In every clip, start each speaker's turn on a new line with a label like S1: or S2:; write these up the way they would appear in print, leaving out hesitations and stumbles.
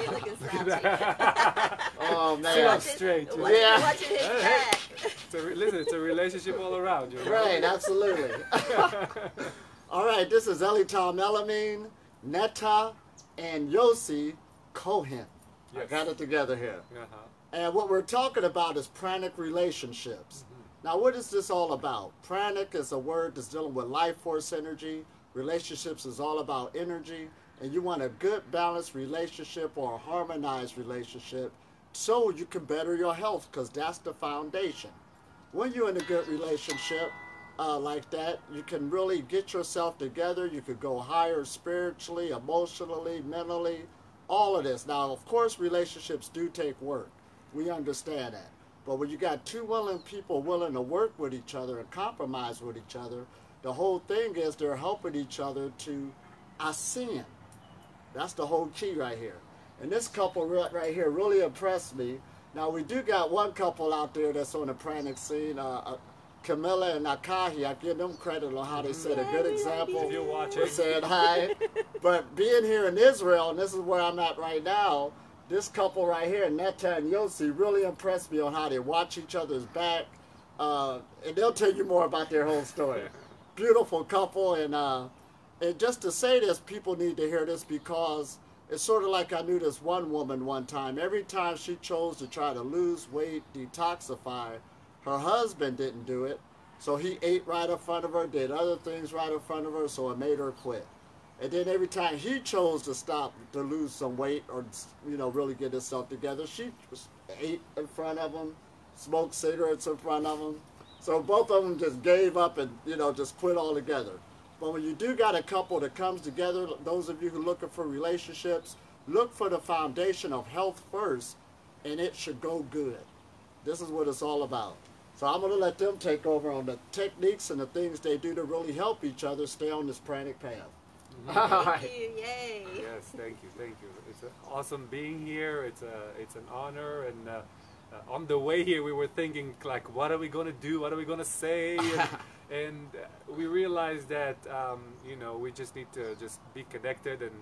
S1: You're looking slouchy.
S2: Oh man.
S3: Sit up straight.
S2: Yeah.
S1: Watching his back.
S3: Listen, it's a relationship all around. You know?
S2: Right, absolutely. All right, this is Elitam Elamine, Netta, and Yossi Cohen.
S3: Yes.
S2: I got it together here.
S3: Uh-huh.
S2: And what we're talking about is pranic relationships. Now, what is this all about? Pranic is a word that's dealing with life force energy. Relationships is all about energy. And you want a good, balanced relationship or a harmonized relationship so you can better your health, because that's the foundation. When you're in a good relationship like that, you can really get yourself together. You could go higher spiritually, emotionally, mentally, all of this. Now, of course, relationships do take work. We understand that. But when you got two willing people willing to work with each other and compromise with each other, the whole thing is they're helping each other to ascend. That's the whole key right here. And this couple right here really impressed me. Now, we do got one couple out there that's on the pranic scene, Camilla and Akahi. I give them credit on how they set a good example.
S3: If you're watching.
S2: Saying hi. But being here in Israel, and this is where I'm at right now, this couple right here, Netta and Yossi, really impressed me on how they watch each other's back. And they'll tell you more about their whole story. Beautiful couple. And just to say this, people need to hear this, because it's sort of like I knew this one woman one time. Every time she chose to try to lose weight, detoxify, her husband didn't do it. So he ate right in front of her, did other things right in front of her, so it made her quit. And then every time he chose to stop to lose some weight or, really get himself together, she ate in front of him, smoked cigarettes in front of him. So both of them just gave up and, just quit altogether. But when you do got a couple that comes together, those of you who are looking for relationships, look for the foundation of health first, and it should go good. This is what it's all about. So I'm going to let them take over on the techniques and the things they do to really help each other stay on this pranic path.
S1: Thank you, yay.
S3: Yes, thank you. It's awesome being here. It's an honor, and on the way here we were thinking, like, what are we going to do? What are we going to say? And we realized that, we just need to just be connected and,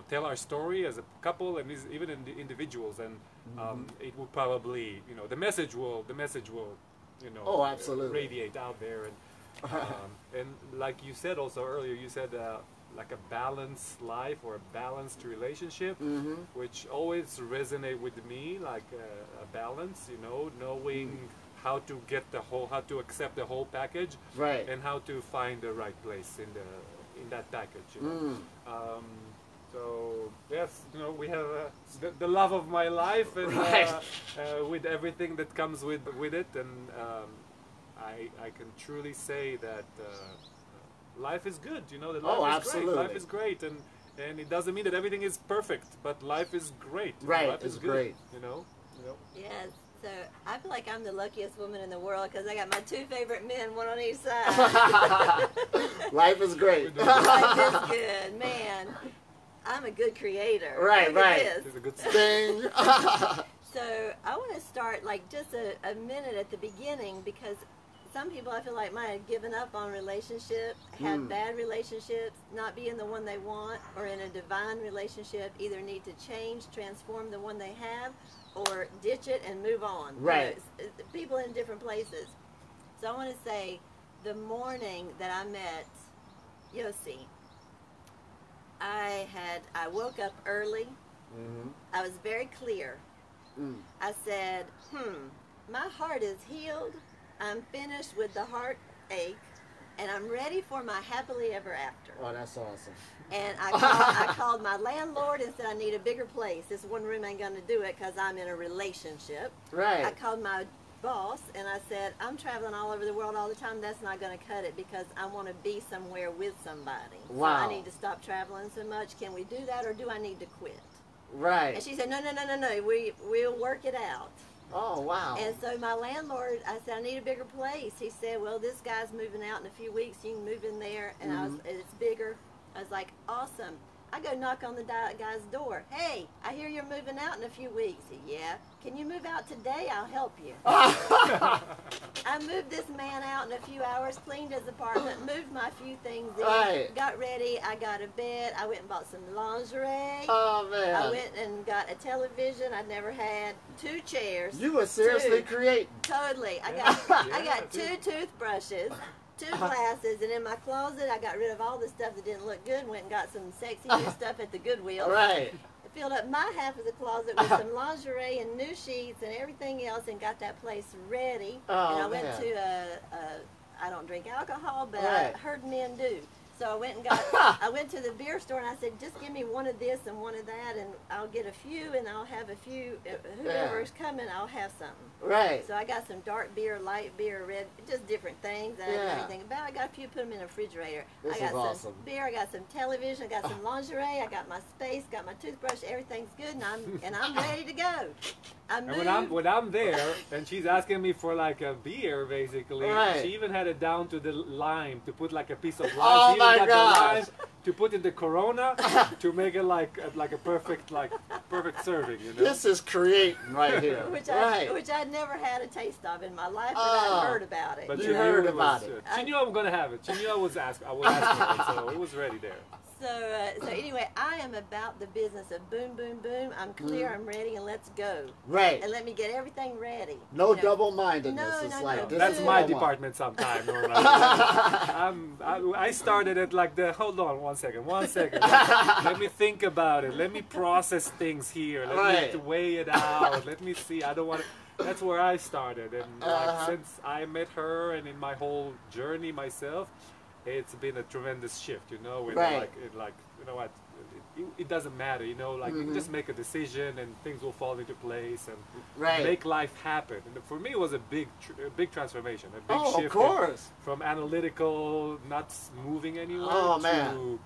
S3: tell our story as a couple and even in the individuals. And it will probably, the message will,
S2: oh, absolutely,
S3: radiate out there. And like you said also earlier, you said like a balanced life or a balanced relationship, which always resonate with me, like a balance, knowing how to get how to accept the whole package,
S2: right,
S3: and how to find the right place in that package. So yes, we have the love of my life, and with everything that comes with it, and I can truly say that life is good. That life is great. Life is great, and it doesn't mean that everything is perfect, but life is great.
S2: Right,
S3: life is good,
S2: great.
S1: Yes. So I feel like I'm the luckiest woman in the world, because I got my two favorite men, one on each side.
S2: Life is great.
S1: Life is good, man. I'm a good creator.
S2: Right,
S1: Look
S2: right.
S1: at this.
S3: It's a good
S2: thing.
S1: So I want to start like just a minute at the beginning, because some people I feel like might have given up on relationships, have bad relationships, not being the one they want, or in a divine relationship, either need to change, transform the one they have, or ditch it and move on.
S2: Right.
S1: People in different places. So I want to say, the morning that I met Yossi, I woke up early. I was very clear. I said, my heart is healed. I'm finished with the heartache, and I'm ready for my happily ever after.
S2: Oh, that's awesome.
S1: And I called my landlord and said, I need a bigger place. This one room ain't going to do it, because I'm in a relationship.
S2: Right.
S1: I called my boss and I said, I'm traveling all over the world all the time. That's not going to cut it, because I want to be somewhere with somebody.
S2: Wow.
S1: So I need to stop traveling so much. Can we do that, or do I need to quit?
S2: Right.
S1: And she said, no. We'll work it out.
S2: Oh, wow.
S1: And so my landlord, I said, I need a bigger place. He said, well, this guy's moving out in a few weeks. You can move in there. And it's bigger. I was like, awesome. I go knock on the guy's door. Hey, I hear you're moving out in a few weeks. Yeah. Can you move out today? I'll help you. I moved this man out in a few hours, cleaned his apartment, moved my few things in,
S2: Right.
S1: got ready. I got a bed. I went and bought some lingerie.
S2: Oh, man.
S1: I went and got a television I'd never had, 2 chairs.
S2: You were seriously creating.
S1: Totally. I got 2 toothbrushes, 2 glasses, and in my closet I got rid of all the stuff that didn't look good and went and got some sexy new stuff at the Goodwill.
S2: Right.
S1: I filled up my half of the closet with some lingerie and new sheets and everything else and got that place ready.
S2: Oh,
S1: and I went
S2: man.
S1: to I don't drink alcohol, but
S2: Right.
S1: I heard men do. So I went and I went to the beer store and I said, just give me one of this and one of that, and I'll get a few, and I'll have a few. Whoever's coming, I'll have something.
S2: Right.
S1: So I got some dark beer, light beer, red, just different things that I didn't know anything about. I got a few, put them in the refrigerator.
S2: This
S1: I got
S2: is
S1: some
S2: awesome.
S1: beer, I got some television, I got some lingerie, I got my space, got my toothbrush, everything's good, and I'm ready to go. I
S3: And
S1: moved.
S3: when I'm there and she's asking me for like a beer, basically,
S2: Right.
S3: she even had it down to the lime to put like a piece of lime.
S2: Oh,
S3: she
S2: my
S3: even got
S2: gosh.
S3: the lime to put in the Corona to make it like a perfect serving. You know.
S2: This is creating right here.
S1: which
S2: Right.
S1: I'd never had a taste of in my life, but
S2: Oh.
S1: I'd heard about it.
S3: But
S2: You
S3: she
S2: heard
S3: knew it
S2: about
S3: was,
S2: it.
S3: She knew I was gonna have it. She knew I was asking for it, so it was ready there.
S1: So anyway, I am about the business of boom, boom, boom. I'm clear, I'm ready, and let's go.
S2: Right.
S1: And let me get everything ready.
S2: No
S1: You know,
S2: double-mindedness.
S1: No,
S2: It's
S1: no,
S2: like
S1: no.
S2: this
S3: That's
S2: is
S3: my
S2: what I want.
S3: department sometime, Norman. I started it like hold on one second. Let me think about it. Let me process things here. Let
S2: Right.
S3: me weigh it out. Let me see. I don't want to. That's where I started. And
S2: Uh-huh.
S3: since I met her and in my whole journey myself, it's been a tremendous shift, you know, with
S2: Right.
S3: like you know what, it doesn't matter, you know, like you can just make a decision and things will fall into place and
S2: Right.
S3: make life happen. And for me, it was a big transformation, a big
S2: Oh,
S3: shift
S2: of course.
S3: from analytical, not moving anywhere,
S2: Oh, man.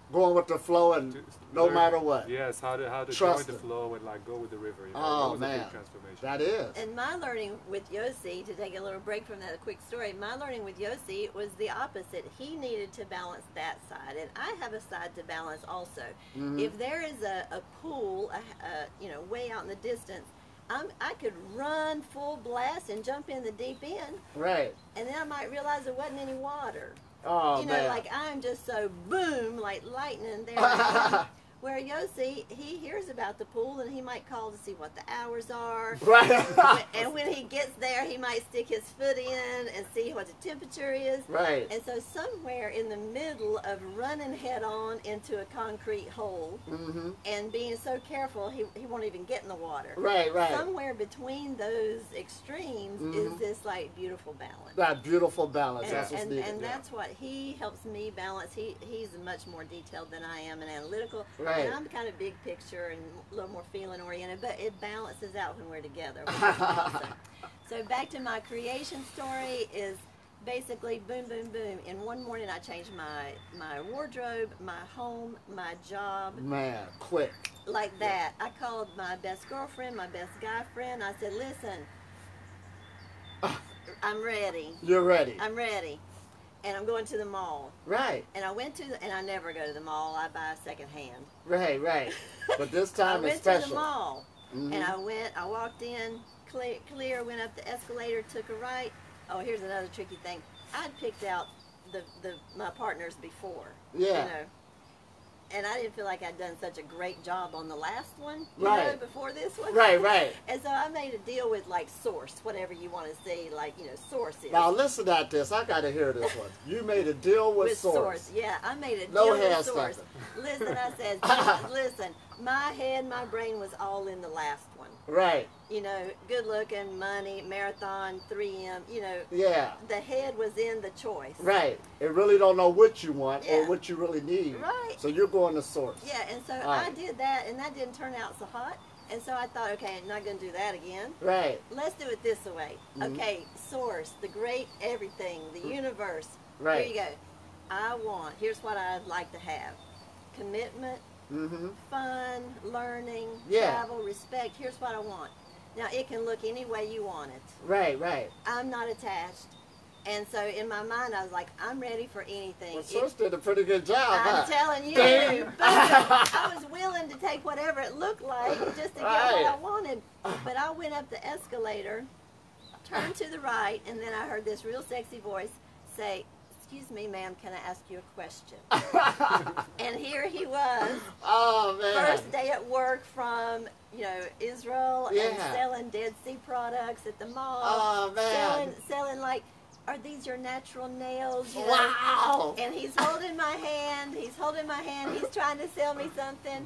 S2: Going with the flow and
S3: to
S2: no
S3: learn-
S2: matter what.
S3: Yes, how to
S2: Trust
S3: join the
S2: it.
S3: flow and like go with the river. You know?
S2: Oh,
S3: It was a
S2: man.
S3: big transformation.
S2: That is.
S1: And my learning with Yossi, to take a little break from that, a quick story, my learning with Yossi was the opposite. He needed to balance that side, and I have a side to balance also. If there is a pool, way out in the distance, I could run full blast and jump in the deep end,
S2: Right.
S1: and then I might realize there wasn't any water.
S2: Oh,
S1: You know,
S2: man.
S1: like I'm just so boom, like lightning there. I am. Where Yossi, he hears about the pool and he might call to see what the hours are.
S2: Right.
S1: And when he gets there, he might stick his foot in and see what the temperature is.
S2: Right.
S1: And so somewhere in the middle of running head on into a concrete hole
S2: Mm-hmm.
S1: and being so careful, he won't even get in the water.
S2: Right, right.
S1: Somewhere between those extremes is this like beautiful balance.
S2: That beautiful balance.
S1: And,
S2: That's what's
S1: and,
S2: needed.
S1: and
S2: yeah.
S1: that's what he helps me balance. He's much more detailed than I am and analytical.
S2: Right.
S1: And I'm kind of big picture and a little more feeling oriented, but it balances out when we're together. So back to my creation story is basically boom, boom, boom. In one morning I changed my wardrobe, my home, my job,
S2: Man, quick.
S1: like that. I called my best girlfriend, my best guy friend. I said, listen, I'm ready.
S2: You're ready.
S1: I'm ready. And I'm going to the mall.
S2: Right,
S1: And I went and I never go to the mall. I buy secondhand.
S2: right, right. But this
S1: I
S2: time
S1: went
S2: it's
S1: to the
S2: special.
S1: mall.
S2: Mhm.
S1: And I walked in, clear, went up the escalator, took a right. Oh, here's another tricky thing. I'd picked out my partners before.
S2: Yeah.
S1: You know. And I didn't feel like I'd done such a great job on the last one, you
S2: Right.
S1: know, before this one.
S2: Right, right.
S1: And so I made a deal with like Source, whatever you want to see, like, Source is.
S2: Now listen at this. I got to hear this one. You made a deal with Source.
S1: Yeah, I made a
S2: No
S1: deal
S2: hair
S1: with Source.
S2: stuffing.
S1: Listen, I said, listen, my head, my brain was all in the last one.
S2: Right.
S1: Good looking, money, marathon, 3M,
S2: Yeah.
S1: the head was in the choice.
S2: Right. It really don't know what you want or
S1: Yeah.
S2: what you really need.
S1: Right.
S2: So you're going to Source.
S1: Yeah, and so
S2: Right.
S1: I did that, and that didn't turn out so hot. And so I thought, okay, I'm not going to do that again.
S2: Right.
S1: Let's do it this way.
S2: Mhm.
S1: Okay, Source, the great everything, the universe.
S2: Right.
S1: Here you go. Here's what I'd like to have. Commitment,
S2: Mm-hmm.
S1: fun, learning,
S2: Yeah.
S1: travel, respect. Here's what I want. Now, it can look any way you want it.
S2: Right, right.
S1: I'm not attached. And so in my mind, I was like, I'm ready for anything.
S2: Well, Source did a pretty good job.
S1: I'm telling you, I was willing to take whatever it looked like just to get what I wanted. But I went up the escalator, turned to the right, and then I heard this real sexy voice say, "Excuse me, ma'am, can I ask you a question?" And here he was.
S2: Oh, man.
S1: First day at work from, Israel and selling Dead Sea products at the mall.
S2: Oh, man.
S1: Selling like, are these your natural nails?
S2: Wow.
S1: And he's holding my hand. He's trying to sell me something.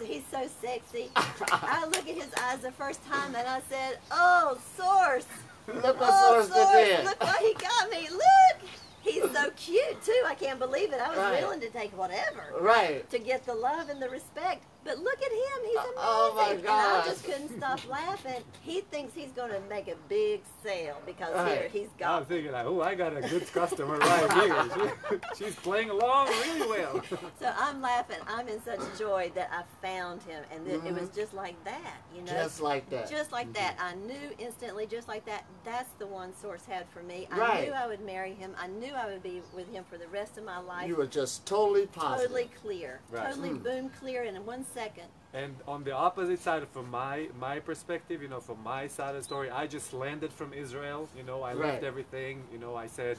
S1: He's so sexy. I look at his eyes the first time and I said, "Oh, Source.
S2: Look what Source did.
S1: Look what he got me. Look." He's so cute, too. I can't believe it. I was willing to take whatever.
S2: Right.
S1: To get the love and the respect. But look at him. He's amazing.
S2: Oh, my
S1: And
S2: God.
S1: I just couldn't stop laughing. He thinks he's going to make a big sale because here he's
S3: I'm
S1: got.
S3: thinking, like, oh, I got a good customer right here. She's playing along really well.
S1: So I'm laughing. I'm in such joy that I found him. And it was just like that,
S2: Just like that.
S1: Just like that. I knew instantly, just like that, that's the one Source had for me. I
S2: Right.
S1: knew I would marry him. I knew I would be with him for the rest of my life.
S2: You were just totally positive.
S1: Totally clear.
S3: Right.
S1: Totally boom clear in 1 second.
S3: And on the opposite side, from my perspective, from my side of the story, I just landed from Israel. I left everything. I said,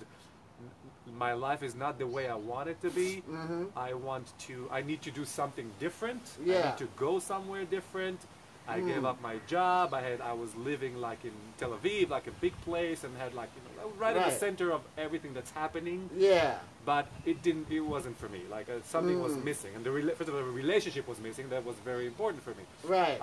S3: my life is not the way I want it to be. I need to do something different. I need to go somewhere different. I gave up my job. I was living like in Tel Aviv, like a big place, and had like right in the center of everything that's happening.
S2: Yeah.
S3: But it wasn't for me. Like something was missing, and first of all, the relationship was missing. That was very important for me.
S2: Right.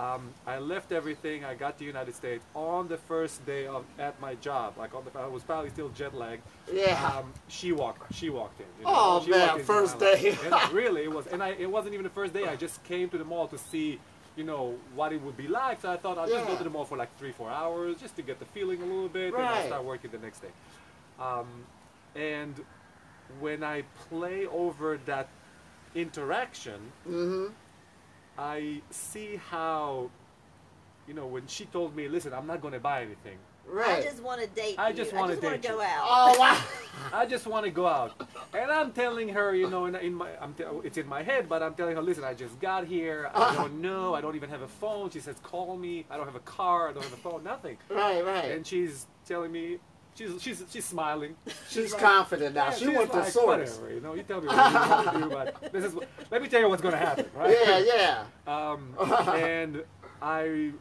S3: I left everything. I got to the United States on the first day at my job. Like I was probably still jet lagged.
S2: Yeah.
S3: She walked in.
S2: Oh,
S3: She
S2: man,
S3: walked into
S2: first
S3: my life.
S2: day.
S3: And really, it was. And it wasn't even the first day. I just came to the mall to see, what it would be like. So I thought I'll just go to the mall for like 3-4 hours just to get the feeling a little bit, and I'll start working the next day. And when I play over that interaction, I see how, when she told me, "Listen, I'm not going to buy anything.
S1: I just want to date you.
S3: I just want to
S1: go
S3: you.
S1: out."
S2: Oh, wow.
S3: I just want to go out." And I'm telling her, it's in my head, but I'm telling her, "Listen, I just got here. I don't know. I don't even have a phone." She says, "Call me. I don't have a car. I don't have a phone. Nothing."
S2: Right.
S3: And she's telling me, she's smiling.
S2: She's
S3: like,
S2: confident now. She went to Source.
S3: Whatever, you tell me what you want to do, but let me tell you what's going to happen, right?
S2: Yeah.
S3: And I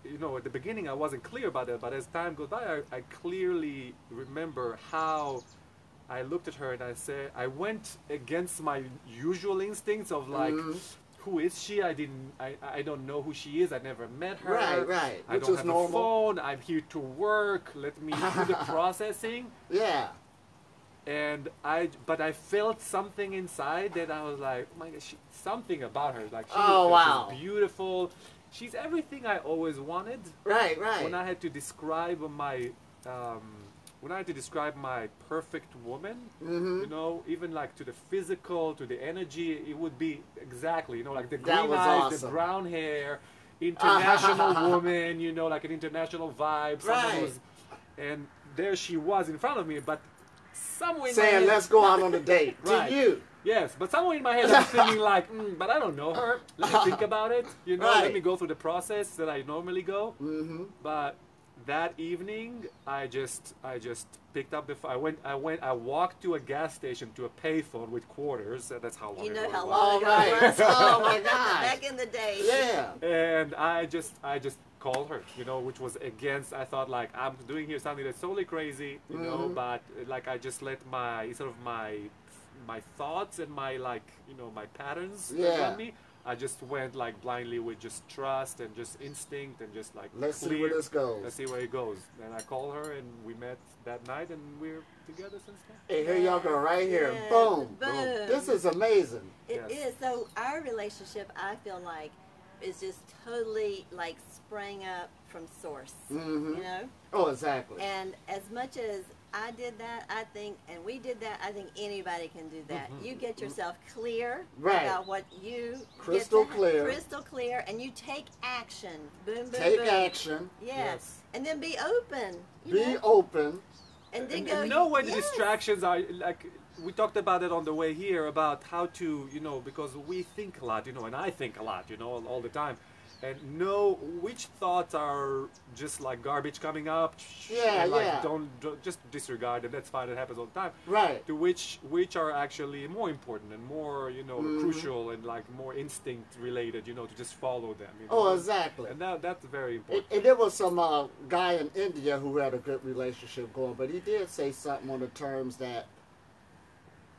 S3: at the beginning I wasn't clear about that, but as time goes by, I clearly remember how I looked at her and I said, I went against my usual instincts of like, who is she? I don't know who she is. I never met her.
S2: Right.
S3: I don't have a phone. I'm here to work. Let me do the processing.
S2: Yeah.
S3: And but I felt something inside that I was like, oh my God, something about her. Like she's beautiful. She's everything I always wanted.
S2: Right.
S3: When I had to describe my perfect woman, even like to the physical, to the energy, it would be exactly, like the green eyes, the brown hair, international woman, like an international vibe. Someone and there she was in front of me, but somewhere in
S2: saying,
S3: my head,
S2: "Let's go out on a date." To you.
S3: Yes, but somewhere in my head I'm thinking like, but I don't know her. Let me think about it. Let me go through the process that I normally go. But that evening, I just picked up the phone. I walked to a gas station to a payphone with quarters. That's how long.
S1: You know
S3: it
S1: how
S3: was.
S1: long ago it was.
S2: Oh my God!
S1: Back in the day.
S2: Yeah.
S3: And I just called her, which was against. I thought like I'm doing here something that's totally crazy, but like I just let my thoughts and my my patterns around me. I just went like blindly with just trust and just instinct and just like
S2: let's see where this goes.
S3: Let's see where it goes. And I called her and we met that night and we're together since then.
S2: Hey, here y'all go right here. Boom. This is amazing.
S1: It is. So our relationship, I feel like, is just totally like sprang up from Source.
S2: Oh, exactly.
S1: And as much as I did that, I think, and we did that, I think anybody can do that. You get yourself clear about what you
S2: crystal
S1: clear, and you take action. Boom, boom,
S2: take
S1: boom.
S2: action.
S1: Yes. And then be open.
S2: Be open.
S1: And then
S3: and know when the distractions are, like we talked about it on the way here, about how to, because we think a lot, and I think a lot, all the time, and know which thoughts are just like garbage coming up.
S2: Yeah,
S3: and like
S2: yeah.
S3: don't just disregard them. That's fine. It happens all the time.
S2: Right.
S3: To which are actually more important and more, crucial and like more instinct related, to just follow them.
S2: Oh, exactly.
S3: And that's very important.
S2: And there was some guy in India who had a good relationship going, but he did say something on the terms that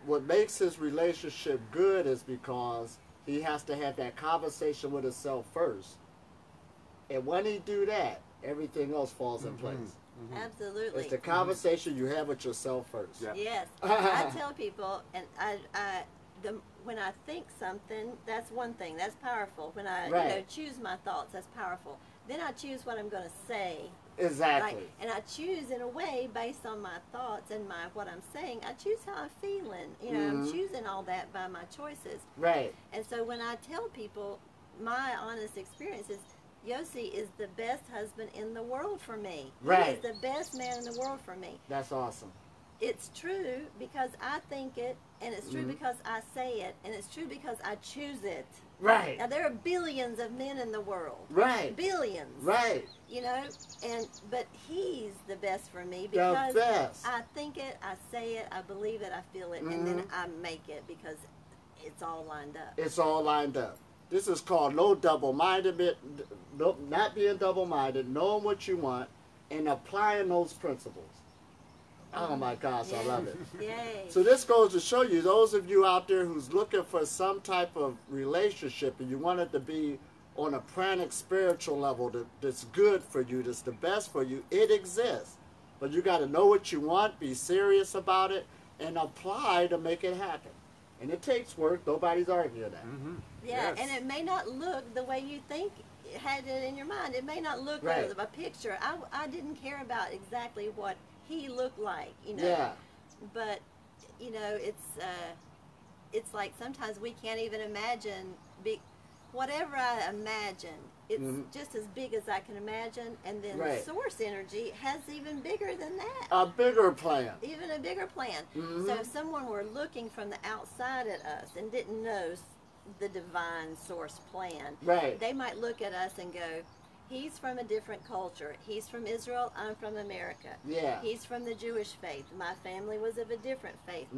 S2: what makes his relationship good is because he has to have that conversation with himself first. And when he do that, everything else falls in place.
S1: Mm-hmm. Absolutely.
S2: It's the conversation you have with yourself first.
S3: Yeah.
S1: Yes. I tell people, and when I think something, that's one thing. That's powerful. When I choose my thoughts, that's powerful. Then I choose what I'm going to say.
S2: Exactly.
S1: And I choose in a way based on my thoughts and what I'm saying. I choose how I'm feeling. I'm choosing all that by my choices.
S2: Right.
S1: And so when I tell people my honest experiences, Yossi is the best husband in the world for me.
S2: Right.
S1: He is the best man in the world for me.
S2: That's awesome.
S1: It's true because I think it, and it's true because I say it, and it's true because I choose it.
S2: Right.
S1: Now there are billions of men in the world.
S2: Right.
S1: Billions.
S2: Right.
S1: But he's the best for me because
S2: the best.
S1: I think it, I say it, I believe it, I feel it, and then I make it because it's all lined up.
S2: It's all lined up. This is called no double-minded, not being double-minded, knowing what you want, and applying those principles. Oh my gosh, I love it.
S1: Yay.
S2: So this goes to show you, those of you out there who's looking for some type of relationship and you want it to be on a pranic spiritual level that's good for you, that's the best for you, it exists. But you got to know what you want, be serious about it, and apply to make it happen. And it takes work. Nobody's arguing that.
S3: Mm-hmm.
S1: Yeah,
S3: Yes.
S1: and it may not look the way you think had it in your mind. It may not look
S2: Right.
S1: like a picture. I didn't care about exactly what he looked like,
S2: Yeah.
S1: But it's like sometimes we can't even imagine whatever I imagine. It's just as big as I can imagine, and then
S2: Right.
S1: source energy has even bigger than that.
S2: A bigger plan.
S1: Even a bigger plan. So if someone were looking from the outside at us and didn't know the divine source plan,
S2: Right.
S1: they might look at us and go, he's from a different culture. He's from Israel. I'm from America.
S2: Yeah.
S1: He's from the Jewish faith. My family was of a different faith.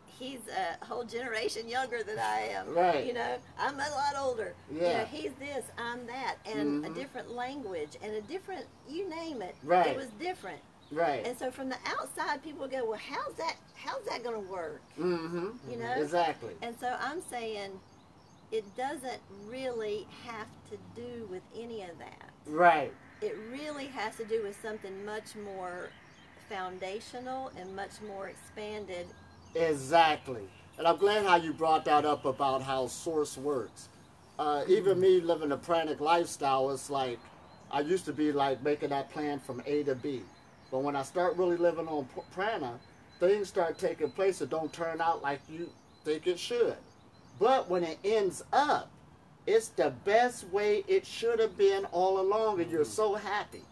S1: He's a whole generation younger than I am.
S2: Right.
S1: I'm a lot older.
S2: Yeah.
S1: He's this, I'm that, and a different language and a different, you name it.
S2: Right.
S1: It was different.
S2: Right.
S1: And so from the outside, people go, well, how's that going to work?
S2: Exactly.
S1: And so I'm saying it doesn't really have to do with any of that.
S2: Right.
S1: It really has to do with something much more foundational and much more expanded.
S2: Exactly. And I'm glad how you brought that up about how source works. Even me living a pranic lifestyle, it's like I used to be like making that plan from A to B. But when I start really living on prana, things start taking place that don't turn out like you think it should. But when it ends up, it's the best way it should have been all along, and you're so happy.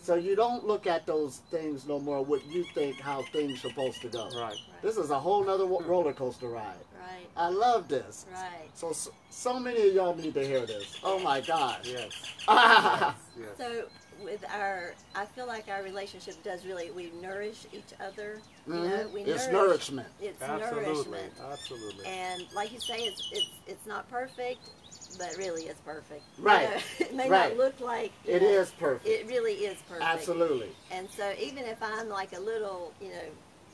S2: So you don't look at those things no more what you think how things are supposed to go.
S3: Right.
S2: This is a whole nother roller coaster ride.
S1: Right.
S2: I love this.
S1: Right.
S2: So many of y'all need to hear this. Oh my God.
S3: Yes.
S2: Yes.
S3: Yes.
S1: So I feel like our relationship does really, we nourish each other.
S2: It's nourishment.
S1: It's
S3: Absolutely.
S1: nourishment.
S3: Absolutely.
S1: And like you say, it's not perfect, but really it's perfect.
S2: Right.
S1: It may
S2: Right.
S1: not look like
S2: It is perfect.
S1: It really is perfect.
S2: Absolutely.
S1: And so even if I'm like a little,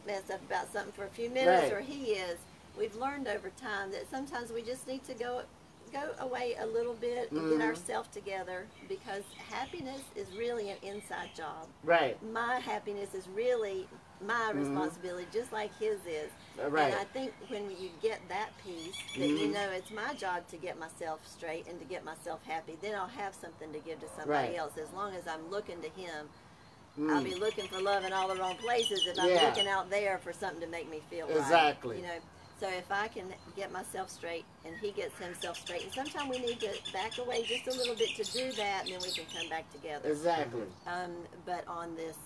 S1: messed up about something for a few minutes,
S2: Right.
S1: or he is, we've learned over time that sometimes we just need to go away a little bit and get ourselves together, because happiness is really an inside job.
S2: Right.
S1: My happiness is really my responsibility, just like his is.
S2: Right.
S1: And I think when you get that piece, that it's my job to get myself straight and to get myself happy, then I'll have something to give to somebody
S2: Right.
S1: else. As long as I'm looking to him, I'll be looking for love in all the wrong places if I'm
S2: Yeah.
S1: looking out there for something to make me feel
S2: Exactly.
S1: right. So if I can get myself straight and he gets himself straight, and sometimes we need to back away just a little bit to do that, and then we can come back together.
S2: Exactly.
S1: But on this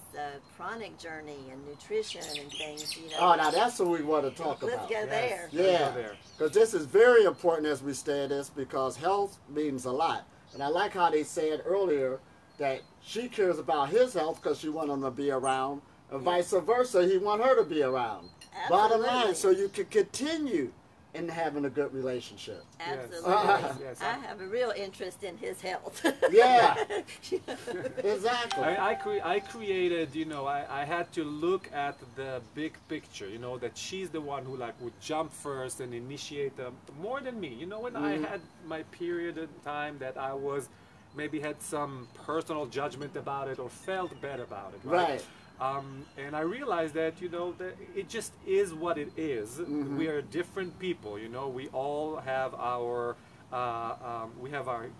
S1: pranic journey and nutrition and things, you know.
S2: Oh, now that's what we want to talk
S1: let's
S2: about.
S1: go there.
S2: Yeah, because this is very important as we study this, because health means a lot. And I like how they said earlier that she cares about his health because she wants him to be around, and vice versa, he want her to be around.
S1: Absolutely.
S2: Bottom line, so you can continue in having a good relationship.
S1: Absolutely.
S3: Yes.
S1: I have a real interest in his health.
S2: Yeah, exactly.
S3: I created, you know, I had to look at the big picture, you know, that she's the one who like would jump first and initiate them more than me. You know, when I had my period of time that I was maybe had some personal judgment about it or felt bad about it, right? And I realized that, you know, that it just is what it is. We are different people, you know. We all have our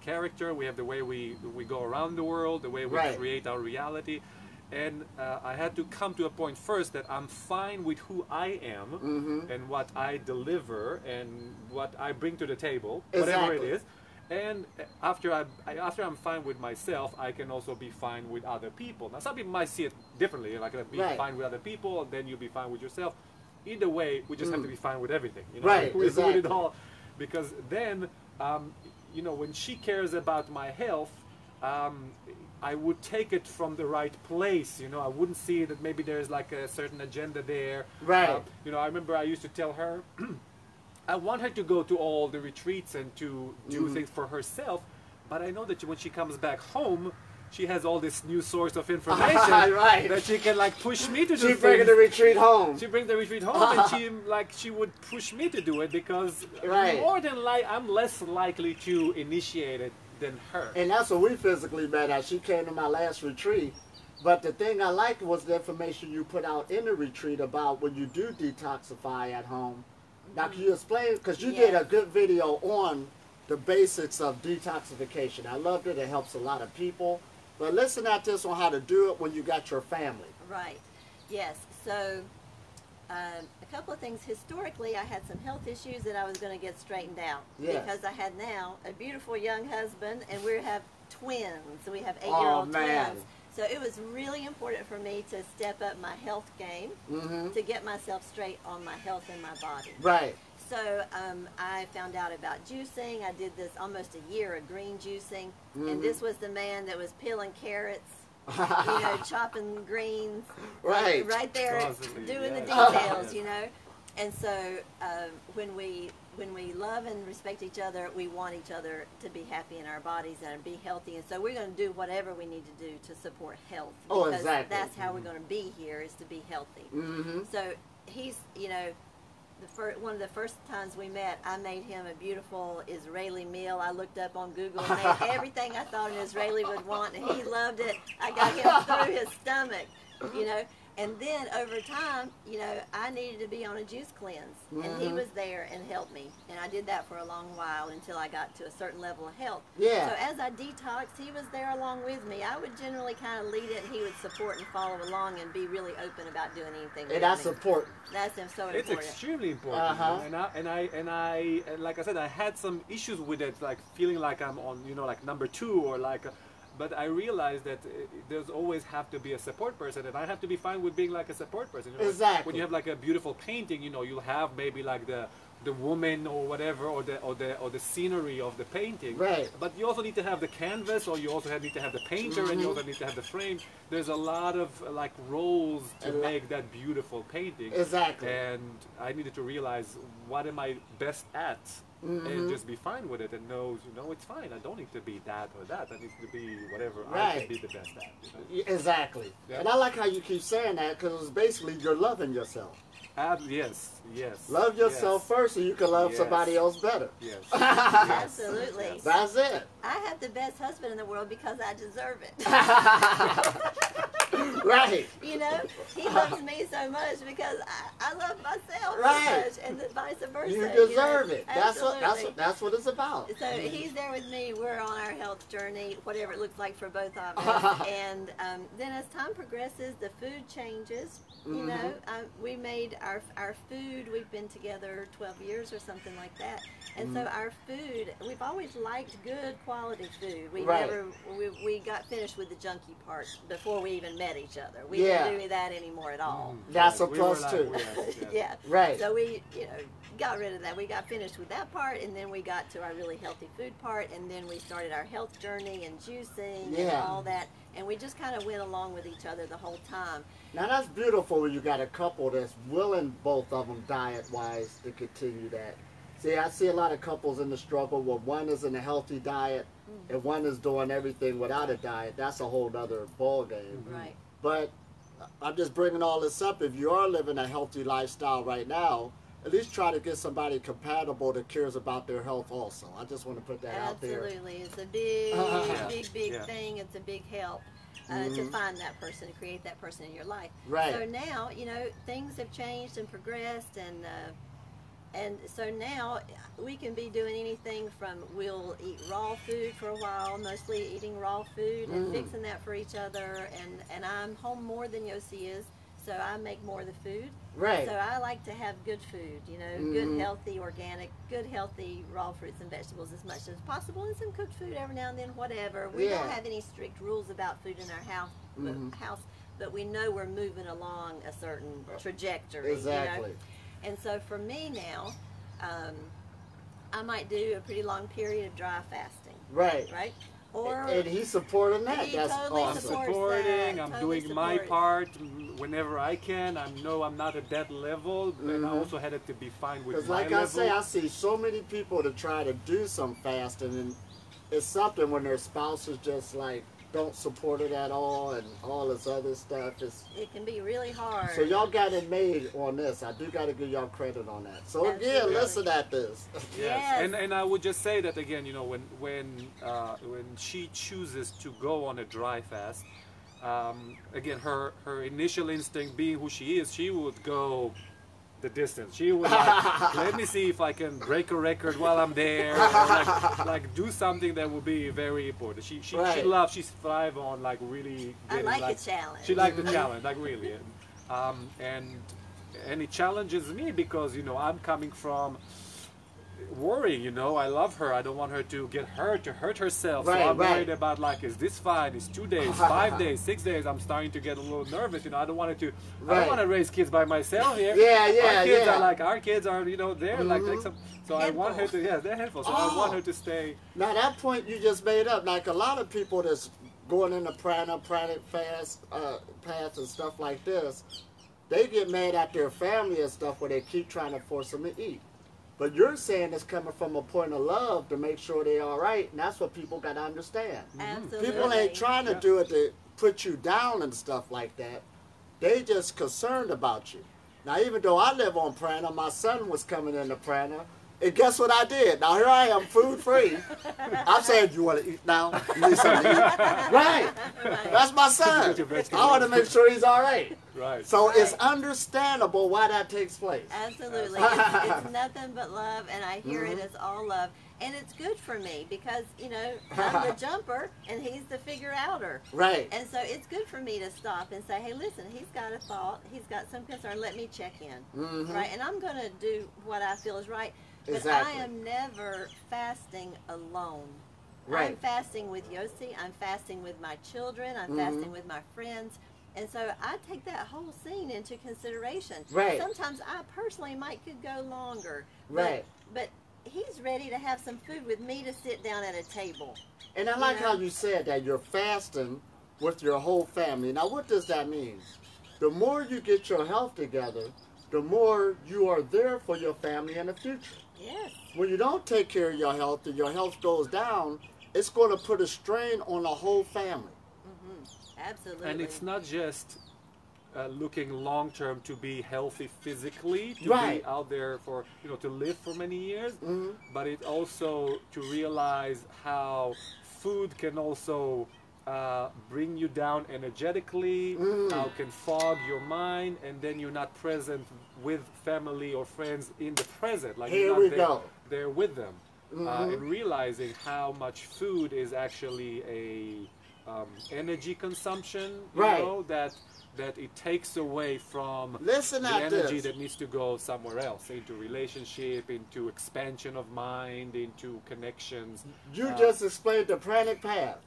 S3: character. We have the way we go around the world, the way we create our reality. And I had to come to a point first that I'm fine with who I am and what I deliver and what I bring to the table, whatever it is. And after I'm fine with myself, I can also be fine with other people. Now, some people might see it differently, like be fine with other people, and then you'll be fine with yourself. Either way, we just have to be fine with everything. You know? With it all, because then, you know, when she cares about my health, I would take it from the right place. You know, I wouldn't see that maybe there's like a certain agenda there. You know, I remember I used to tell her. I want her to go to all the retreats and to do things for herself, but I know that when she comes back home, she has all this new source of information that she can like push me to do. She
S2: brings the retreat home.
S3: She brings the retreat home, and she would push me to do it because more than I'm less likely to initiate it than her.
S2: And that's what we physically met at. She came to my last retreat. But the thing I liked was the information you put out in the retreat about when you do detoxify at home. Now, can you explain? Because you did a good video on the basics of detoxification. I loved it. It helps a lot of people. But listen at this on how to do it when you got your family.
S1: Right. Yes. So a couple of things. Historically, I had some health issues that I was going to get straightened out. Because I had now a beautiful young husband, and we have twins. We have 8-year-old twins. So it was really important for me to step up my health game to get myself straight on my health and my body. So I found out about juicing. I did this almost a year of green juicing. And this was the man that was peeling carrots, you know, chopping greens. Right there doing the details, you know. And so when we love and respect each other, we want each other to be happy in our bodies and be healthy. And so we're going to do whatever we need to do to support health. Because that's how we're going to be here, is to be healthy. So he's, you know, one of the first times we met, I made him a beautiful Israeli meal. I looked up on Google and made everything I thought an Israeli would want, and he loved it. I got him through his stomach, you know. And then over time, you know, I needed to be on a juice cleanse, and he was there and helped me. And I did that for a long while until I got to a certain level of health. So as I detoxed, he was there along with me. I would generally kind of lead it, and he would support and follow along and be really open about doing anything with me.
S2: That's important.
S1: That's so important.
S3: It's extremely important. And I like I said, I had some issues with it, like feeling like I'm on, you know, like number 2 or like. But I realized that there's always have to be a support person, and I have to be fine with being like a support person. You know, when you have like a beautiful painting, you know, you'll have maybe like the woman or whatever, or the scenery of the painting. But you also need to have the canvas, or you also need to have the painter, and you also need to have the frame. There's a lot of like roles to make that beautiful painting. And I needed to realize what am I best at. And just be fine with it and knows, you know, it's fine. I don't need to be that or that. I need to be whatever I can be the best at. You know? And
S2: I like how you keep saying that, because it's basically you're loving yourself.
S3: Yes.
S2: Love yourself first so you can love somebody else better.
S1: Absolutely.
S2: That's it.
S1: I have the best husband in the world because I deserve it.
S2: Right.
S1: You know, he loves me so much because I love myself
S2: Right.
S1: so much, and vice versa.
S2: You deserve
S1: know?
S2: it.
S1: Absolutely.
S2: That's what it's about.
S1: So he's there with me. We're on our health journey, whatever it looks like for both of us. And then as time progresses, the food changes. You know, we made our food. We've been together 12 years or something like that. And so our food, we've always liked good quality food. We never, we got finished with the junky part before we even met each other. We didn't do that anymore at all.
S2: That's a
S3: We
S2: plus
S3: were
S2: too.
S1: Yeah.
S2: Right.
S1: So we, got rid of that. We got finished with that part, and then we got to our really healthy food part, and then we started our health journey and juicing and all that. And we just kind of went along with each other the whole time.
S2: Now that's beautiful when you got a couple that's willing, both of them diet-wise, to continue that. See, I see a lot of couples in the struggle where one is in a healthy diet and one is doing everything without a diet. That's a whole other ball game.
S1: Right.
S2: But I'm just bringing all this up. If you are living a healthy lifestyle right now, at least try to get somebody compatible that cares about their health also. I just want to put that out there.
S1: Absolutely. It's a big thing. It's a big help. To find that person, to create that person in your life.
S2: Right.
S1: So now, things have changed and progressed, and so now we can be doing anything from we'll eat raw food for a while, mostly eating raw food and fixing that for each other, and I'm home more than Yossi is, so I make more of the food.
S2: Right.
S1: So I like to have good food, good healthy organic, good healthy raw fruits and vegetables as much as possible, and some cooked food every now and then, whatever. We don't have any strict rules about food in our house, but we know we're moving along a certain trajectory.
S2: Exactly.
S1: And so for me now, I might do a pretty long period of dry fasting.
S2: Right.
S1: Right? Or
S2: and he's supporting that.
S1: he
S2: That's
S1: totally
S2: awesome.
S3: I'm
S1: supports
S3: supporting,
S1: that.
S3: I'm
S1: Totally
S3: doing my
S1: support.
S3: part whenever I can. I know I'm not at that level, and I also had it to be fine with
S2: Because
S3: my
S2: like
S3: level.
S2: I say, I see so many people to try to do some fasting, and it's something when their spouses just like don't support it at all, and all this other stuff.
S1: It can be really hard.
S2: So y'all got it made on this. I do got to give y'all credit on that. So again,
S1: Absolutely.
S2: listen at this.
S1: Yes.
S3: And I would just say that again, when she chooses to go on a dry fast, again, her initial instinct being who she is, she would go the distance. She would like, let me see if I can break a record while I'm there, or like do something that would be very important. She she's thrive on like really
S1: I
S3: getting,
S1: like a challenge.
S3: She likes the challenge, like really. And it challenges me because I'm coming from worrying, I love her. I don't want her to get hurt, to hurt herself. So I'm worried about like, is this fine? Is 2 days, 5 days, 6 days? I'm starting to get a little nervous. I don't want to. I don't want to raise kids by myself here. Our kids are they're like some. So I want her to. They're handful. So I want her to stay.
S2: Now that point you just made up, like a lot of people that's going into Pranic fast paths and stuff like this, they get mad at their family and stuff where they keep trying to force them to eat. But you're saying it's coming from a point of love to make sure they're all right, and that's what people got to understand.
S1: Absolutely.
S2: People ain't trying to do it to put you down and stuff like that. They just concerned about you. Now, even though I live on Prana, my son was coming into Prana, and guess what I did? Now, here I am, food-free. I said, you want to eat now? You need something to eat? Right. That's my son. I want to make sure he's all right.
S3: Right.
S2: So it's understandable why that takes place.
S1: Absolutely. It's nothing but love, and I hear it as all love. And it's good for me because, I'm the jumper and he's the figure outer.
S2: Right.
S1: And so it's good for me to stop and say, hey, listen, he's got a thought, he's got some concern, let me check in. Right? And I'm going to do what I feel is right. But I am never fasting alone.
S2: Right.
S1: I'm fasting with Yossi, I'm fasting with my children, I'm fasting with my friends. And so I take that whole scene into consideration.
S2: Right.
S1: Sometimes I personally could go longer.
S2: Right.
S1: But he's ready to have some food with me to sit down at a table.
S2: And I like how you said that you're fasting with your whole family. Now, what does that mean? The more you get your health together, the more you are there for your family in the future.
S1: Yes.
S2: When you don't take care of your health and your health goes down, it's going to put a strain on the whole family.
S1: Absolutely.
S3: And it's not just looking long term to be healthy physically, to be out there for to live for many years, but it also to realize how food can also bring you down energetically, how can fog your mind, and then you're not present with family or friends in the present. Like
S2: Here
S3: you're not
S2: we
S3: there,
S2: go.
S3: there with them. And realizing how much food is actually a energy consumption, you
S2: Right.
S3: know, that it takes away from
S2: Listen
S3: the
S2: at
S3: energy
S2: this.
S3: that needs to go somewhere else, into relationship, into expansion of mind, into connections.
S2: You just explained the pranic path.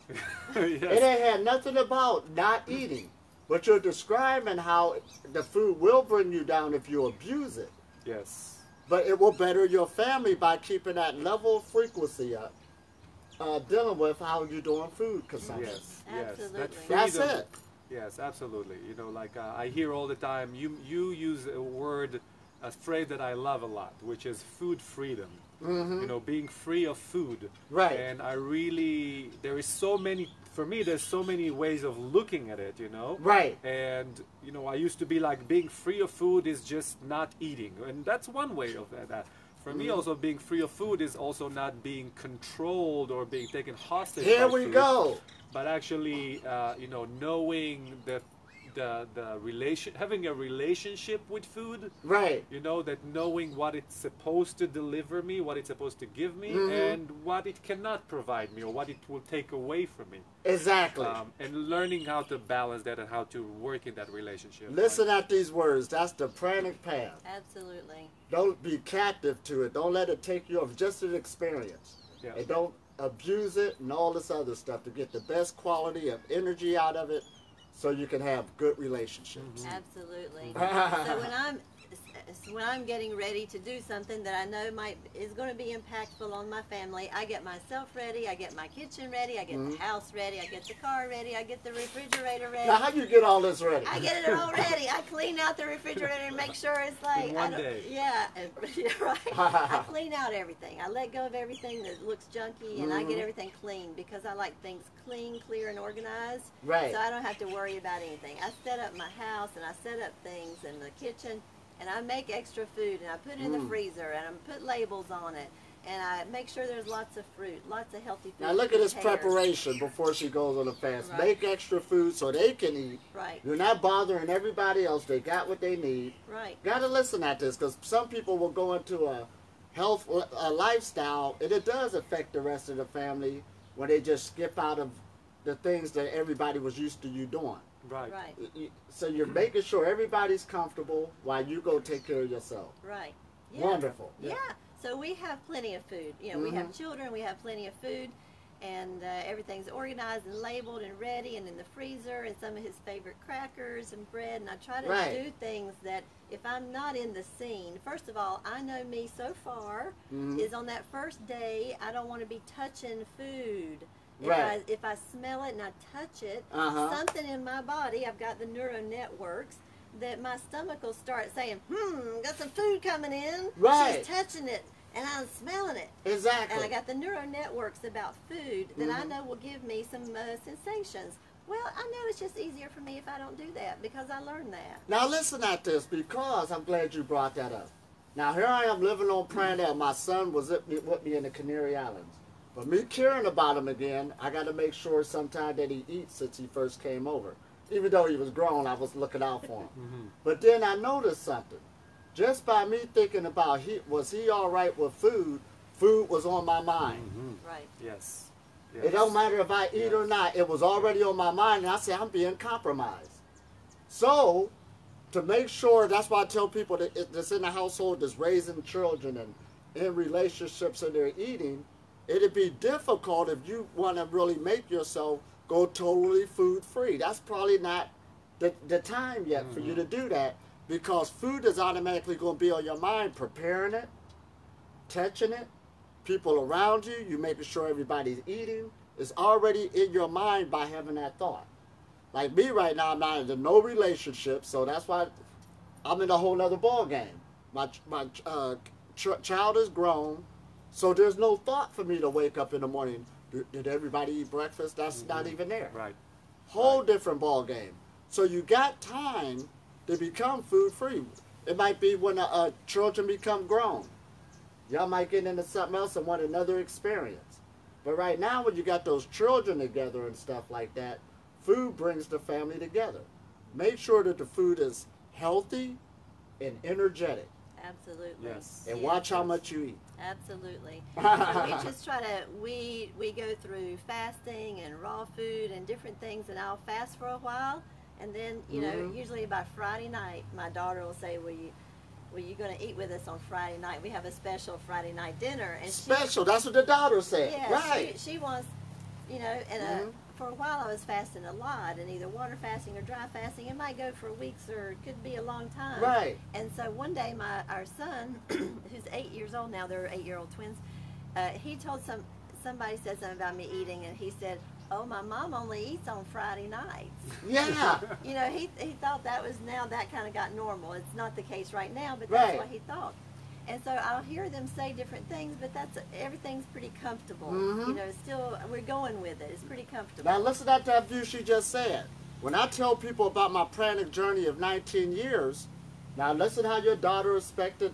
S2: It
S3: Yes.
S2: ain't had nothing about not eating, but you're describing how the food will bring you down if you abuse it.
S3: Yes.
S2: But it will better your family by keeping that level of frequency up, dealing with how you're doing food consumption.
S3: Yes. Yes.
S1: Absolutely.
S3: That
S2: That's
S3: freedom.
S2: it.
S3: Yes, absolutely. You know, like I hear all the time, you use a phrase that I love a lot, which is food freedom. You know, being free of food.
S2: Right.
S3: And I really, there is so many, for me, there's so many ways of looking at it, you know.
S2: Right.
S3: And, you know, I used to be like, being free of food is just not eating. And that's one way of that. For me, also, being free of food is also not being controlled or being taken hostage
S2: Here
S3: by
S2: we
S3: food,
S2: go.
S3: but actually, you know, knowing the relation, having a relationship with food,
S2: Right.
S3: you know, that knowing what it's supposed to deliver me, what it's supposed to give me, and what it cannot provide me, or what it will take away from me.
S2: Exactly.
S3: And learning how to balance that and how to work in that relationship.
S2: Listen at these words. That's the pranic path.
S1: Absolutely.
S2: Don't be captive to it. Don't let it take you off. Just an experience.
S3: Yeah.
S2: And don't abuse it and all this other stuff to get the best quality of energy out of it so you can have good relationships.
S1: Absolutely. So when I'm getting ready to do something that I know is going to be impactful on my family, I get myself ready, I get my kitchen ready, I get the house ready, I get the car ready, I get the refrigerator ready.
S2: Now, how you get all this ready?
S1: I get it all ready. I clean out the refrigerator and make sure it's like
S3: In one day.
S1: Yeah, right. I clean out everything. I let go of everything that looks junky, and I get everything clean because I like things clean, clear, and organized.
S2: Right.
S1: So I don't have to worry about anything. I set up my house and I set up things in the kitchen, and I make extra food and I put it in the freezer and I put labels on it. And I make sure there's lots of fruit, lots of healthy food.
S2: Now look at this
S1: prepared.
S2: preparation before she goes on the fast.
S1: Right.
S2: Make extra food so they can eat.
S1: Right,
S2: You're not bothering everybody else. They got what they need.
S1: right.
S2: Got to listen at this because some people will go into a health lifestyle and it does affect the rest of the family when they just skip out of the things that everybody was used to you doing.
S3: Right.
S1: Right,
S2: So you're making sure everybody's comfortable while you go take care of yourself.
S1: right. Yeah.
S2: Wonderful.
S1: Yeah. So we have plenty of food. You know, we have children, we have plenty of food, and everything's organized and labeled and ready and in the freezer, and some of his favorite crackers and bread. And I try to
S2: Right.
S1: do things that if I'm not in the scene, first of all, I know me so far is on that first day, I don't want to be touching food.
S2: Right.
S1: If I smell it and I touch it,
S2: Uh-huh.
S1: something in my body, I've got the neural networks, that my stomach will start saying, got some food coming in.
S2: Right.
S1: She's touching it, and I'm smelling it.
S2: Exactly.
S1: And I got the neural networks about food that I know will give me some sensations. Well, I know it's just easier for me if I don't do that because I learned that.
S2: Now listen at this because I'm glad you brought that up. Now here I am living on Pranic. My son was with me in the Canary Islands. But me caring about him again, I got to make sure sometime that he eats since he first came over. Even though he was grown, I was looking out for him. But then I noticed something. Just by me thinking about was he all right with food, food was on my mind.
S1: Right.
S3: Yes.
S2: It don't matter if I eat or not. It was already on my mind, and I said, I'm being compromised. So, to make sure, that's why I tell people that's in the household that's raising children and in relationships and they're eating, it'd be difficult if you want to really make yourself go totally food free. That's probably not the time yet for you to do that because food is automatically going to be on your mind, preparing it, touching it, people around you, you making sure everybody's eating. It's already in your mind by having that thought. Like me right now, I'm not in no relationship, so that's why I'm in a whole other ball game. My child is grown, so there's no thought for me to wake up in the morning. Did everybody eat breakfast? That's not even there.
S3: Right.
S2: Whole different ball game. So you got time to become food free. It might be when children become grown. Y'all might get into something else and want another experience. But right now, when you got those children together and stuff like that, food brings the family together. Make sure that the food is healthy and energetic.
S1: Absolutely.
S3: Yes.
S2: And
S1: Yeah.
S2: watch how much you eat.
S1: Absolutely. So we just try to, we go through fasting and raw food and different things, and I'll fast for a while, and then, you know, usually by Friday night, my daughter will say, well, you're going to eat with us on Friday night. We have a special Friday night dinner. And
S2: Special, that's what the daughter said.
S1: yeah,
S2: Right.
S1: she wants, you know, and for a while I was fasting a lot, and either water fasting or dry fasting. It might go for weeks or it could be a long time.
S2: Right.
S1: And so one day our son, who's 8 years old now, they're 8-year-old twins, he told somebody said something about me eating, and he said, oh, my mom only eats on Friday nights.
S2: Yeah.
S1: You know, he thought that was, now that kind of got normal. It's not the case right now, but
S2: Right.
S1: that's what he thought. And so I'll hear them say different things, but everything's pretty comfortable. You know, still, we're going with it. It's pretty comfortable.
S2: Now listen to that view she just said. When I tell people about my Pranic journey of 19 years, now listen how your daughter expected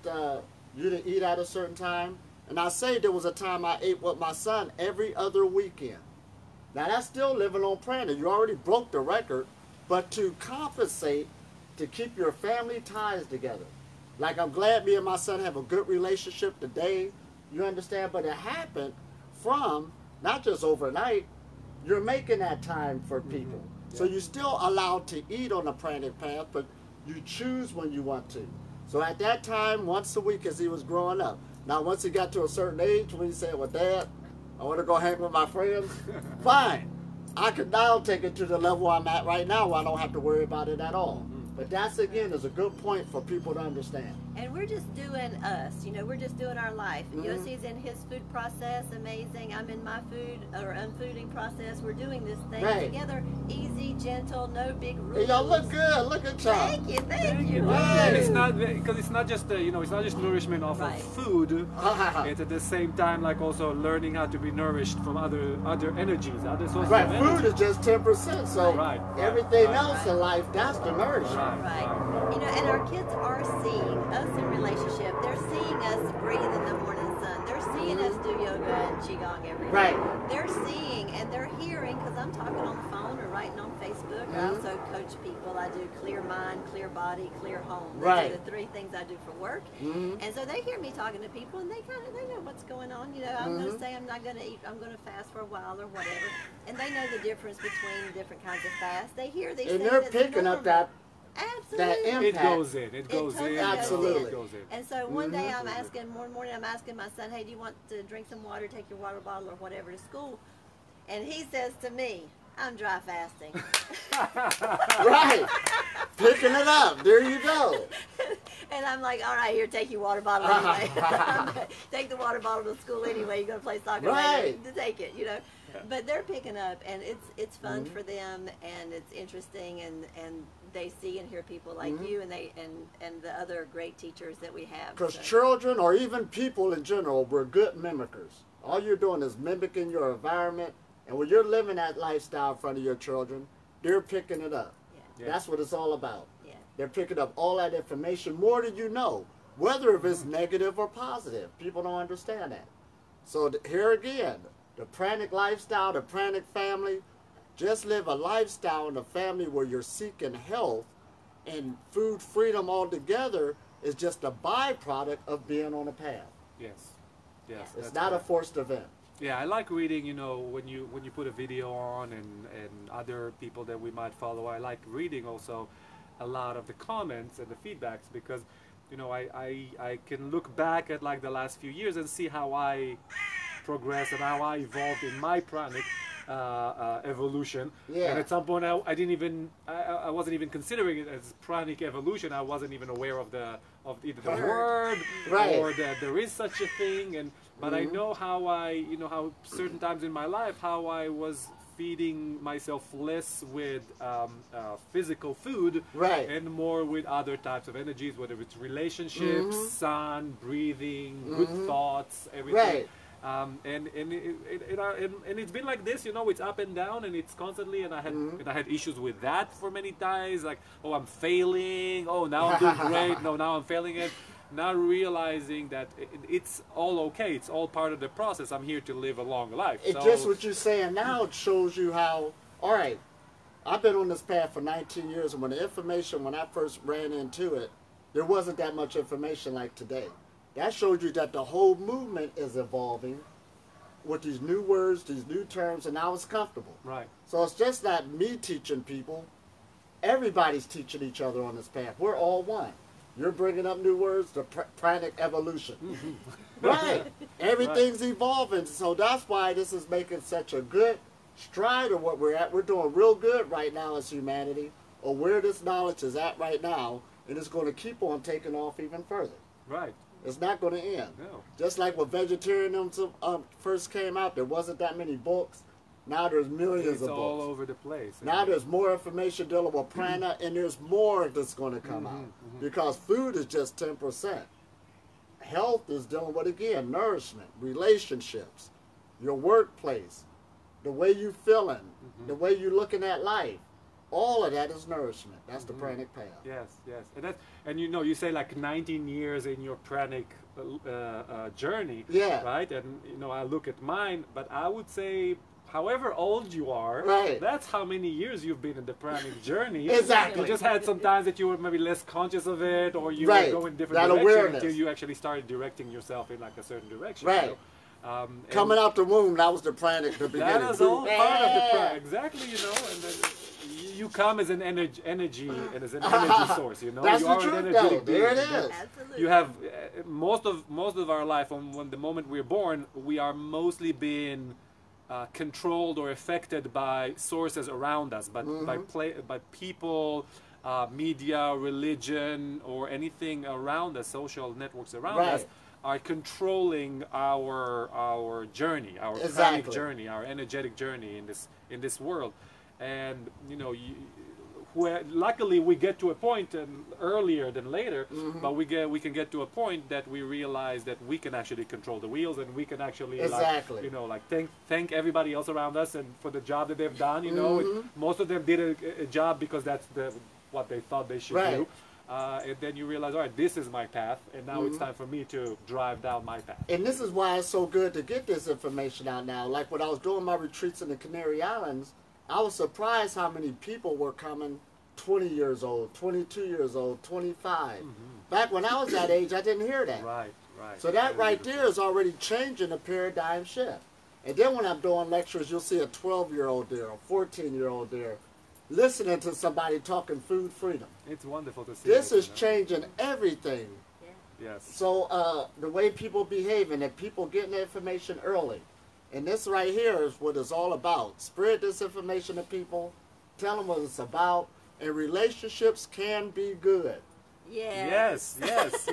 S2: you to eat at a certain time. And I say there was a time I ate with my son every other weekend. Now that's still living on Pranic. You already broke the record, but to compensate, to keep your family ties together. Like, I'm glad me and my son have a good relationship today, you understand? But it happened from, not just overnight, you're making that time for people. So you're still allowed to eat on the Pranic path, but you choose when you want to. So at that time, once a week as he was growing up. Now, once he got to a certain age, when he said, well, Dad, I want to go hang with my friends, fine. I can now take it to the level I'm at right now where I don't have to worry about it at all. But that's, again, is a good point for people to understand.
S1: And we're just doing us, you know, we're just doing our life. Yossi's in his food process, amazing. I'm in my food or unfooding process. We're doing this thing together, easy, gentle, no big rules.
S2: Hey, y'all look good. Look at y'all.
S1: Thank you.
S3: And it's not, because it's not just you know, it's not just nourishment off of food. It's at the same time like also learning how to be nourished from other energies, other sources of energy.
S2: Food is just 10%, so everything else in life, that's the nourishment.
S1: Right. You know, and our kids are seeing us in relationship. They're seeing us breathe in the morning sun. They're seeing us do yoga and qigong every day.
S2: Right.
S1: They're seeing and they're hearing, because I'm talking on the phone or writing on Facebook. I also coach people. I do clear mind, clear body, clear home. Those are the 3 things I do for work. And so they hear me talking to people, and they know what's going on. You know, I'm going to say I'm not going to eat. I'm going to fast for a while or whatever. And they know the difference between different kinds of fasts. They hear these things.
S2: And they're picking up that
S1: Absolutely.
S2: impact.
S3: It goes in.
S2: Absolutely.
S3: It goes in.
S1: And so one day I'm asking, one morning I'm asking my son, hey, do you want to drink some water, take your water bottle or whatever to school? And he says to me, I'm dry fasting.
S2: Right. Picking it up. There you go.
S1: And I'm like, all right, here, take your water bottle anyway. Take the water bottle to school anyway. You're going to play soccer later. To take it, you know. But they're picking up, and it's fun for them, and it's interesting, and they see and hear people like you and the other great teachers that we have.
S2: Because children, or even people in general, we're good mimickers. All you're doing is mimicking your environment, and when you're living that lifestyle in front of your children, they're picking it up. That's what it's all about. They're picking up all that information more than you know, whether if it's negative or positive. People don't understand that. So here again, the Pranic lifestyle, the Pranic family, just live a lifestyle in a family where you're seeking health, and food freedom altogether is just a byproduct of being on a path.
S3: Yes.
S2: It's not a forced event.
S3: Yeah, I like reading, you know, when you put a video on and other people that we might follow. I like reading also a lot of the comments and the feedbacks, because, you know, I can look back at like the last few years and see how I progressed and how I evolved in my Pranic evolution. And at some point I wasn't even considering it as Pranic evolution. I wasn't even aware of either the word or that there is such a thing. But I know how how certain times in my life how I was feeding myself less with physical food and more with other types of energies, whether it's relationships, sun, breathing, good thoughts, everything. And it's been like this, you know, it's up and down, and it's constantly, and I had issues with that for many times, like, oh, I'm failing, oh, now I'm doing great, no, now I'm failing it. not realizing that it's all okay. It's all part of the process. I'm here to live a long life.
S2: It just what you're saying now shows you how, all right, I've been on this path for 19 years, and when I first ran into it, there wasn't that much information like today. That shows you that the whole movement is evolving with these new words, these new terms, and now it's comfortable.
S3: Right.
S2: So it's just not me teaching people. Everybody's teaching each other on this path. We're all one. You're bringing up new words, the pranic evolution. Right. Everything's evolving. So that's why this is making such a good stride of what we're at. We're doing real good right now as humanity, or where this knowledge is at right now, and it's going to keep on taking off even further.
S3: Right.
S2: It's not going to end.
S3: No.
S2: Just like when vegetarianism first came out, there wasn't that many books. Now there's millions of books.
S3: It's all over the place.
S2: Now there's more information dealing with prana, and there's more that's going to come out. Because food is just 10%. Health is dealing with, again, nourishment, relationships, your workplace, the way you're feeling, the way you're looking at life. All of that is nourishment. That's the pranic path.
S3: Yes, yes. And you know, you say like 19 years in your pranic journey.
S2: Yeah.
S3: Right? And, you know, I look at mine, but I would say however old you are,
S2: right,
S3: that's how many years you've been in the pranic journey.
S2: Exactly.
S3: You just had some times that you were maybe less conscious of it, or you
S2: right,
S3: were going different
S2: that
S3: direction
S2: awareness,
S3: until you actually started directing yourself in like a certain direction.
S2: Right.
S3: You know?
S2: Coming out the womb, that was the pranic, the beginning.
S3: That is all part of the pranic. Exactly, you know. And then you come as an energy and as an energy source, you know.
S2: That's
S3: you
S2: the
S3: are
S2: truth,
S3: an energetic
S2: though. There it
S3: being,
S2: is.
S1: Absolutely.
S3: You have most of our life, when the moment we're born, we are mostly being controlled or affected by sources around us, but by people, media, religion, or anything around us, social networks around us, are controlling our journey, our pranic journey, our energetic journey in this world. And you know, luckily we get to a point earlier than later, but we can get to a point that we realize that we can actually control the wheels, and we can actually like, you know, like thank everybody else around us and for the job that they've done. You know, most of them did a job because that's what they thought they should do. And then you realize, all right, this is my path, and now it's time for me to drive down my path.
S2: And this is why it's so good to get this information out now. Like when I was doing my retreats in the Canary Islands, I was surprised how many people were coming 20 years old, 22 years old, 25. Back when I was that age, I didn't hear that.
S3: Right, right.
S2: So that right there is already changing the paradigm shift. And then when I'm doing lectures, you'll see a 12-year-old there, a 14-year-old there, listening to somebody talking food freedom.
S3: It's wonderful to see.
S2: This is changing everything.
S3: Yes.
S2: So the way people behave, and that people getting the information early. And this right here is what it's all about. Spread this information to people. Tell them what it's about. And relationships can be good.
S1: Yes.
S3: Yes.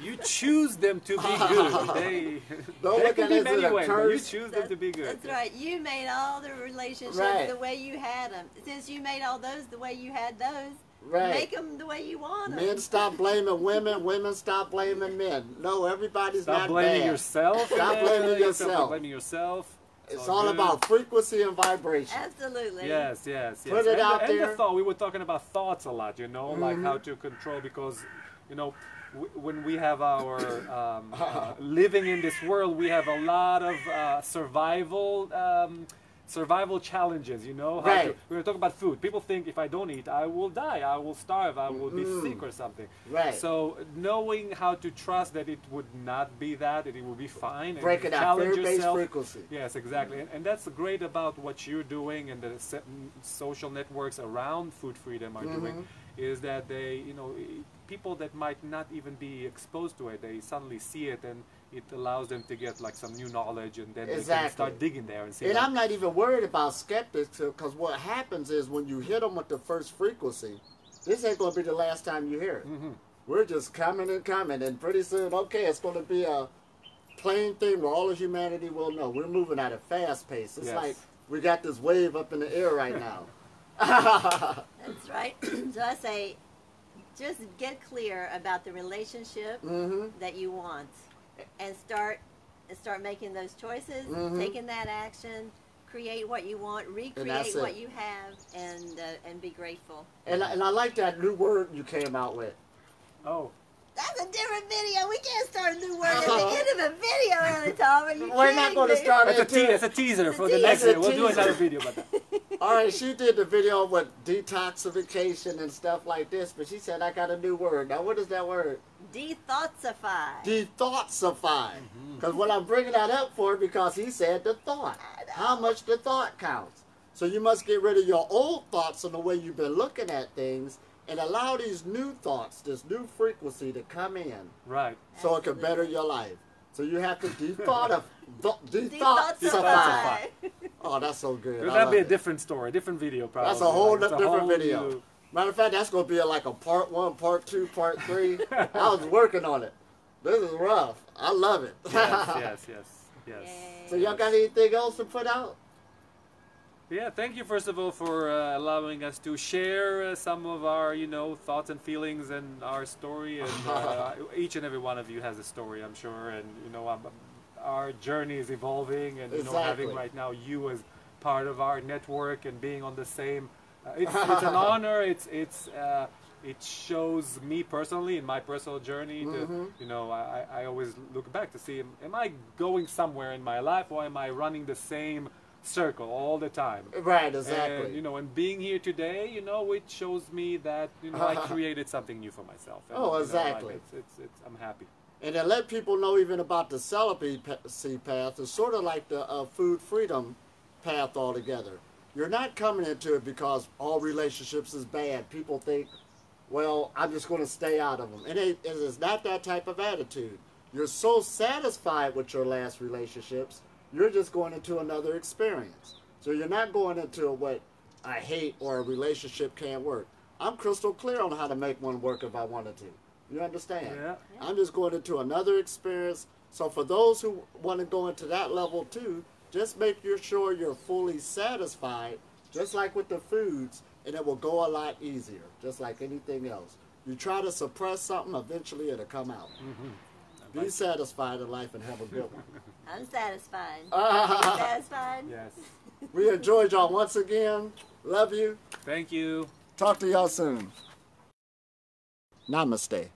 S3: You choose them to be good. They
S2: Don't
S3: can be many ways, but you choose them to be good.
S1: That's right. You made all the relationships the way you had them. Since you made all those the way you had those, make them the way you want them.
S2: Men stop blaming women. Women stop blaming men. No, everybody's
S3: Stop
S2: not
S3: blaming
S2: bad.
S3: yourself.
S2: Stop blaming yourself.
S3: Stop blaming yourself.
S2: It's all about frequency and vibration.
S1: Absolutely.
S3: Yes.
S2: Put it out
S3: and
S2: there.
S3: the thought, we were talking about thoughts a lot, you know, like how to control, because, you know, when we have our living in this world, we have a lot of survival challenges, you know. We were talking about food. People think if I don't eat, I will die, I will starve, I will be sick or something.
S2: Right.
S3: So knowing how to trust that it would not be that it will be fine.
S2: Break
S3: and
S2: it out.
S3: challenge
S2: Fear-based
S3: yourself.
S2: frequency.
S3: Yes, exactly. And that's great about what you're doing, and the social networks around food freedom are doing, is that they, you know, people that might not even be exposed to it, they suddenly see it, and it allows them to get like some new knowledge, and then they can start digging there and see.
S2: And I'm not even worried about skeptics, because what happens is when you hit them with the first frequency, this ain't going to be the last time you hear it. We're just coming and coming, and pretty soon, okay, it's going to be a plain thing where all of humanity will know. We're moving at a fast pace. It's like we got this wave up in the air right now.
S1: That's right. So I say, just get clear about the relationship that you want, and start making those choices, taking that action, create what you want, recreate what you have, and be grateful.
S2: And I like that new word you came out with.
S3: Oh.
S1: That's a different video. We can't start a new word at the end of a video, Anatomy.
S2: We're not going to start it.
S3: It's a teaser for the next video. We'll do another video about that.
S2: All right, she did the video with detoxification and stuff like this, but she said, I got a new word. Now, what is that word?
S1: Dethoughtsify.
S2: Dethoughtsify. Because what I'm bringing that up for, because he said the thought. How much the thought counts. So you must get rid of your old thoughts and the way you've been looking at things and allow these new thoughts, this new frequency to come in.
S3: Right.
S2: So it can better your life. So you have to detoxify. Oh, that's so good.
S3: That'd be a different story, a different video probably.
S2: That's a whole
S3: Like,
S2: different video.
S3: New...
S2: Matter of fact, that's going to be like a part 1, part 2, part 3. I was working on it. This is rough. I love it.
S3: Yes.
S1: Yay.
S2: So y'all got anything else to put out?
S3: Yeah, thank you first of all for allowing us to share some of our, thoughts and feelings and our story. And each and every one of you has a story, I'm sure. And our journey is evolving, and having right now you as part of our network and being on the same, it's an honor. It shows me personally in my personal journey. I always look back to see, am I going somewhere in my life, or am I running the same circle all the time?
S2: Right, exactly.
S3: And, and being here today, it shows me that I created something new for myself. And,
S2: exactly.
S3: I'm happy.
S2: And then let people know even about the celibacy path. It's sort of like the food freedom path altogether. You're not coming into it because all relationships is bad. People think, well, I'm just going to stay out of them. And it is not that type of attitude. You're so satisfied with your last relationships, you're just going into another experience. So you're not going into what I hate or a relationship can't work. I'm crystal clear on how to make one work if I wanted to. You understand?
S3: Yeah.
S2: I'm just going into another experience. So for those who want to go into that level too, just make sure you're fully satisfied, just like with the foods, and it will go a lot easier, just like anything else. You try to suppress something, eventually it'll come out. Be satisfied in life and have a good one.
S1: I'm satisfied. Are you satisfied?
S3: Yes.
S2: We enjoyed y'all once again. Love you.
S3: Thank you.
S2: Talk to y'all soon. Namaste.